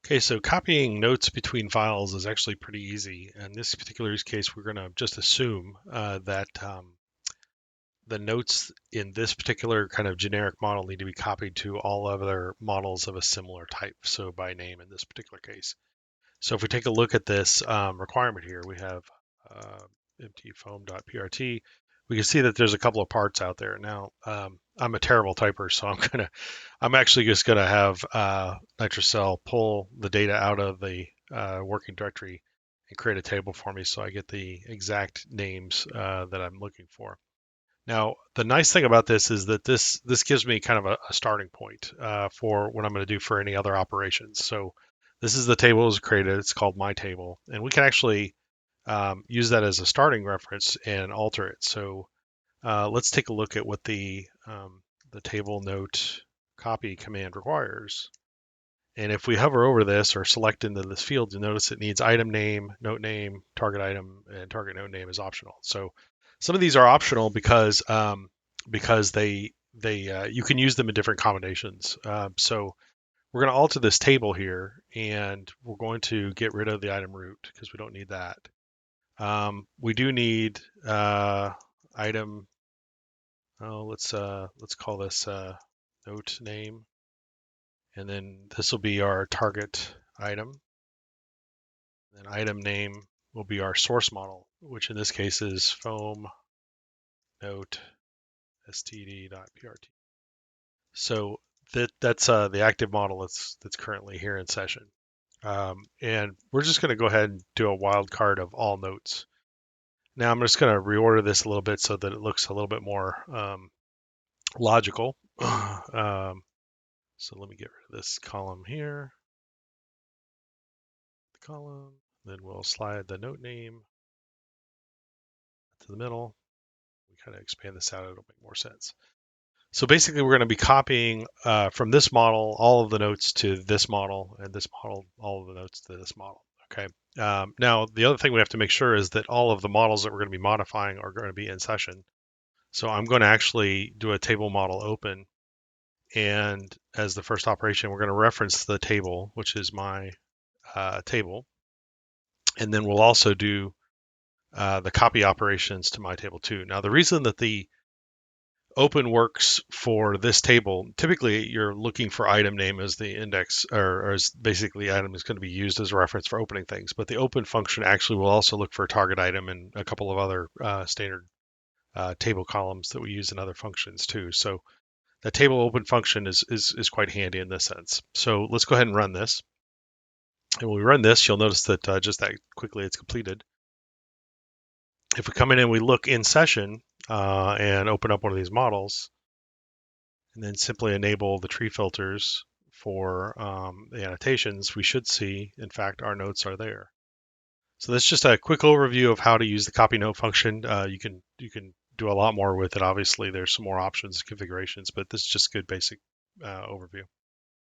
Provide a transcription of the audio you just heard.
Okay, so copying notes between files is actually pretty easy. In this particular use case, we're going to just assume that the notes in this particular kind of generic model need to be copied to all other models of a similar type, so by name in this particular case. So if we take a look at this requirement here, we have uh, empty foam.prt. We can see that there's a couple of parts out there. Now, I'm a terrible typer, so I'm actually just gonna have NitroCell pull the data out of the working directory and create a table for me, so I get the exact names that I'm looking for. Now, the nice thing about this is that this gives me kind of a starting point for what I'm going to do for any other operations. So this is the table that was created. It's called my table, and we can actually use that as a starting reference and alter it. So let's take a look at what the table note copy command requires. And if we hover over this or select into this field, you'll notice it needs item name, target item, and target note name is optional. So some of these are optional because they you can use them in different combinations. So we're going to alter this table here, and we're going to get rid of the item root because we don't need that. We do need item. Oh, let's call this note name, and then this will be our target item. Then item name will be our source model, which in this case is foam note std.prt. So that's the active model that's currently here in session. And we're just going to go ahead and do a wildcard of all notes. Now I'm just going to reorder this a little bit so that it looks a little bit more logical. So let me get rid of this column here. The column. Then we'll slide the note name to the middle. We kind of expand this out, it'll make more sense. So basically, we're going to be copying from this model all of the notes to this model, and this model all of the notes to this model. Okay. Now, the other thing we have to make sure is that all of the models that we're going to be modifying are going to be in session. So I'm going to actually do a table model open, and as the first operation, we're going to reference the table, which is my table, and then we'll also do the copy operations to my table too. Now, the reason that the open works for this table, typically you're looking for item name as the index, or as basically item is going to be used as a reference for opening things. But the open function actually will also look for a target item and a couple of other standard table columns that we use in other functions too. So the table open function is quite handy in this sense. So let's go ahead and run this. And when we run this, you'll notice that just that quickly it's completed. If we come in and we look in session and open up one of these models, and then simply enable the tree filters for the annotations, we should see, in fact, our notes are there. So that's just a quick overview of how to use the copy note function. You can do a lot more with it. Obviously, there's some more options, configurations, but this is just good basic overview.